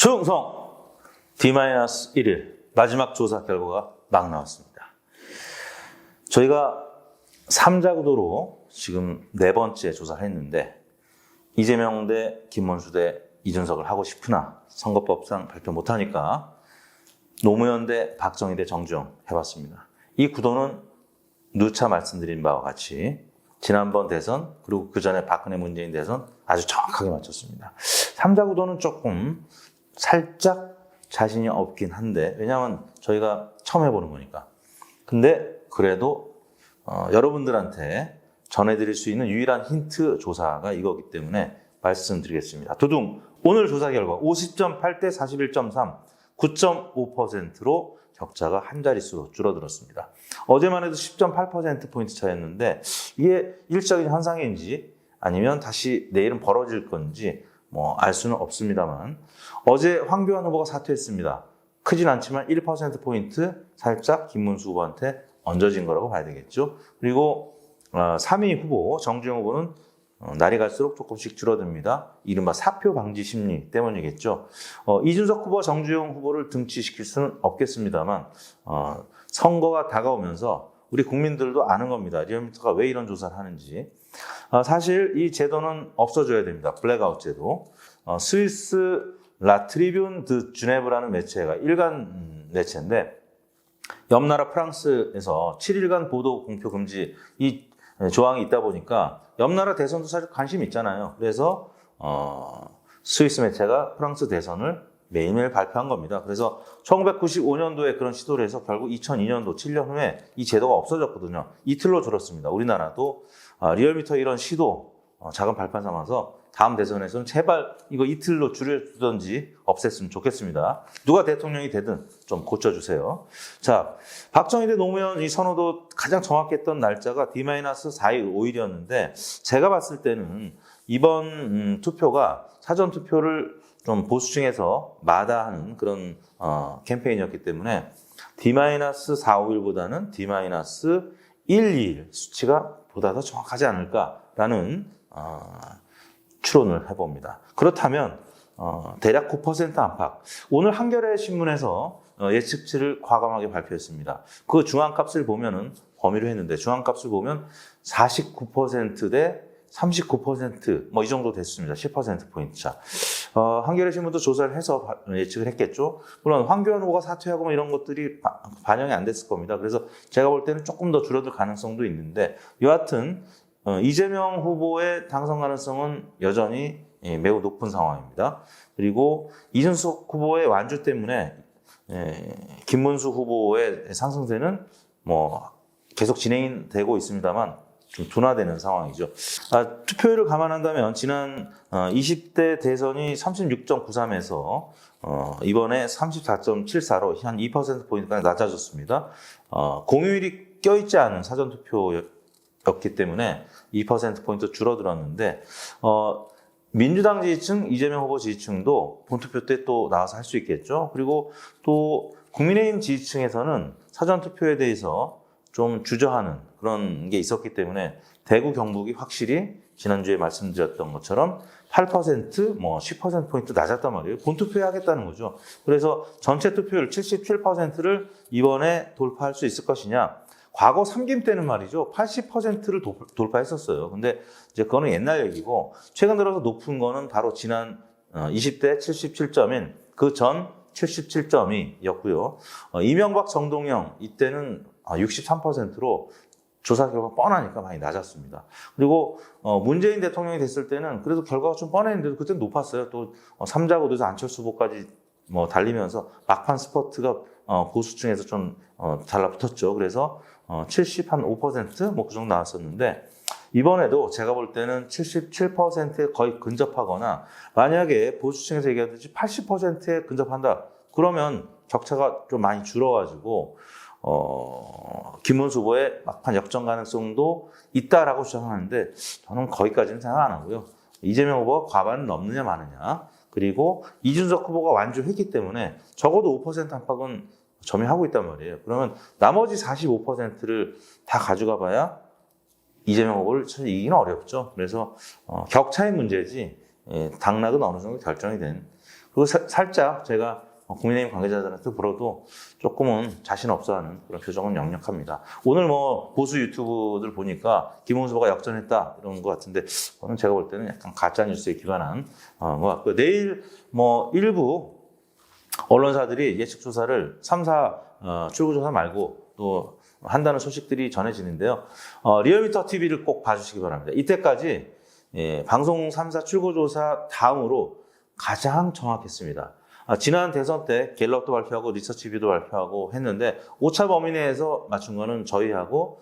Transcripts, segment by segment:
충성 D-1일 마지막 조사 결과가 막 나왔습니다. 저희가 3자 구도로 지금 4번째 조사를 했는데 이재명 대 김문수 대 이준석을 하고 싶으나 선거법상 발표 못하니까 노무현 대 박정희 대 정주영 해봤습니다. 이 구도는 누차 말씀드린 바와 같이 지난번 대선 그리고 그 전에 박근혜 문재인 대선 아주 정확하게 맞췄습니다. 3자 구도는 조금 살짝 자신이 없긴 한데 왜냐하면 저희가 처음 해보는 거니까. 근데 그래도 여러분들한테 전해드릴 수 있는 유일한 힌트 조사가 이거기 때문에 말씀드리겠습니다. 두둥 오늘 조사 결과 50.8 대 41.3 9.5%로 격차가 한 자릿수로 줄어들었습니다. 어제만 해도 10.8%포인트 차이였는데 이게 일적인 현상인지 아니면 다시 내일은 벌어질 건지 알 수는 없습니다만 어제 황교안 후보가 사퇴했습니다. 크진 않지만 1%포인트 살짝 김문수 후보한테 얹어진 거라고 봐야 되겠죠. 그리고 3위 후보 정주영 후보는 날이 갈수록 조금씩 줄어듭니다. 이른바 사표 방지 심리 때문이겠죠. 이준석 후보와 정주영 후보를 등치시킬 수는 없겠습니다만 선거가 다가오면서 우리 국민들도 아는 겁니다. 리얼미터가 왜 이런 조사를 하는지. 사실 이 제도는 없어져야 됩니다. 블랙아웃 제도. 스위스 라 트리뷴 드 주네브라는 매체가 일간 매체인데 옆 나라 프랑스에서 7일간 보도 공표 금지 이 조항이 있다 보니까 옆 나라 대선도 사실 관심이 있잖아요. 그래서 스위스 매체가 프랑스 대선을 매일매일 발표한 겁니다. 그래서 1995년도에 그런 시도를 해서 결국 2002년도 7년 후에 이 제도가 없어졌거든요. 이틀로 줄었습니다. 우리나라도 리얼미터 이런 시도 작은 발판 삼아서 다음 대선에서는 제발 이거 이틀로 줄여주든지 없앴으면 좋겠습니다. 누가 대통령이 되든 좀 고쳐주세요. 자, 박정희 대 노무현 이 선호도 가장 정확했던 날짜가 D-4일 5일이었는데 제가 봤을 때는 이번 투표가 사전 투표를 좀 보수층에서 마다하는 그런 캠페인이었기 때문에 D-4, 5일보다는 D-1, 2일 수치가 보다 더 정확하지 않을까라는 추론을 해봅니다. 그렇다면 대략 9% 안팎. 오늘 한겨레 신문에서 예측치를 과감하게 발표했습니다. 그 중앙값을 보면은 범위로 했는데 중앙값을 보면 49% 대 39% 이 정도 됐습니다. 10%포인트 차. 한겨레 신문도 조사를 해서 예측을 했겠죠. 물론 황교안 후보가 사퇴하고 이런 것들이 반영이 안 됐을 겁니다. 그래서 제가 볼 때는 조금 더 줄어들 가능성도 있는데 여하튼 이재명 후보의 당선 가능성은 여전히 매우 높은 상황입니다. 그리고 이준석 후보의 완주 때문에 김문수 후보의 상승세는 계속 진행되고 있습니다만 좀 둔화되는 상황이죠. 투표율을 감안한다면 지난 20대 대선이 36.93에서 이번에 34.74로 한 2%포인트까지 낮아졌습니다. 공휴일이 껴있지 않은 사전투표였기 때문에 2%포인트 줄어들었는데 민주당 지지층, 이재명 후보 지지층도 본투표 때 또 나와서 할 수 있겠죠. 그리고 또 국민의힘 지지층에서는 사전투표에 대해서 좀 주저하는 그런 게 있었기 때문에 대구, 경북이 확실히 지난주에 말씀드렸던 것처럼 8%, 10%포인트 낮았단 말이에요. 본투표에 하겠다는 거죠. 그래서 전체 투표율 77%를 이번에 돌파할 수 있을 것이냐. 과거 삼김 때는 말이죠. 80%를 돌파했었어요. 근데 이제 그거는 옛날 얘기고 최근 들어서 높은 거는 바로 지난 20대 77점인 그 전 77점이었고요. 이명박, 정동영 이때는 63%로 조사 결과 뻔하니까 많이 낮았습니다. 그리고 문재인 대통령이 됐을 때는 그래도 결과가 좀 뻔했는데도 그때는 높았어요. 또 3자 구도에서 안철수 후보까지 달리면서 막판 스퍼트가 보수층에서 좀 달라붙었죠. 그래서 75% 그 정도 나왔었는데 이번에도 제가 볼 때는 77%에 거의 근접하거나 만약에 보수층에서 얘기하듯이 80%에 근접한다. 그러면 격차가 좀 많이 줄어가지고 김문수 후보의 막판 역전 가능성도 있다라고 주장하는데 저는 거기까지는 생각 안 하고요. 이재명 후보가 과반을 넘느냐 마느냐 그리고 이준석 후보가 완주했기 때문에 적어도 5% 안팎은 점유하고 있단 말이에요. 그러면 나머지 45%를 다 가져가 봐야 이재명 후보를 사실 이기는 어렵죠. 그래서 격차의 문제지 당락은 어느 정도 결정이 된 그리고 살짝 제가 국민의힘 관계자들한테 물어도 조금은 자신 없어하는 그런 표정은 역력합니다. 오늘 뭐 보수 유튜브들 보니까 김웅수 후보가 역전했다 이런 것 같은데 저는 제가 볼 때는 약간 가짜 뉴스에 기반한 것 같고요. 내일 뭐 일부 언론사들이 예측 조사를 3사 출구 조사 말고 또 한다는 소식들이 전해지는데요. 리얼미터 TV를 꼭 봐주시기 바랍니다. 이때까지 방송 3사 출구 조사 다음으로 가장 정확했습니다. 지난 대선 때 갤럽도 발표하고 리서치비도 발표하고 했는데 오차 범위 내에서 맞춘 거는 저희하고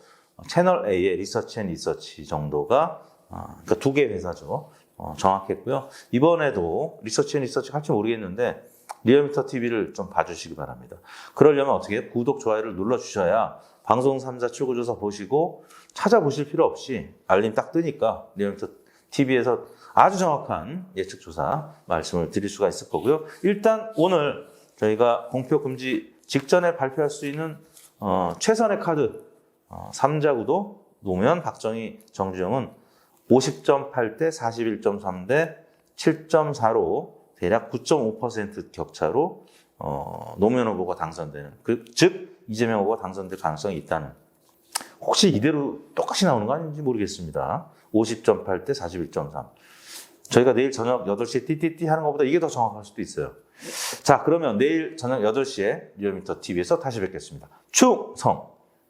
채널 A의 리서치 앤 리서치 정도가 그러니까 두 개 회사죠. 정확했고요. 이번에도 리서치 앤 리서치 할지 모르겠는데 리얼미터 TV를 좀 봐주시기 바랍니다. 그러려면 어떻게 해요? 구독, 좋아요를 눌러주셔야 방송 3사 출구조사 보시고 찾아보실 필요 없이 알림 딱 뜨니까 리얼미터 TV에서 아주 정확한 예측조사 말씀을 드릴 수가 있을 거고요. 일단 오늘 저희가 공표 금지 직전에 발표할 수 있는 최선의 카드 3자구도 노무현, 박정희, 정주영은 50.8대 41.3대 7.4로 대략 9.5% 격차로 노무현 후보가 당선되는 즉 이재명 후보가 당선될 가능성이 있다는 혹시 이대로 똑같이 나오는 거 아닌지 모르겠습니다. 50.8대 41.3 저희가 내일 저녁 8시에 띠띠띠 하는 것보다 이게 더 정확할 수도 있어요. 자, 그러면 내일 저녁 8시에 리얼미터 TV에서 다시 뵙겠습니다. 충성!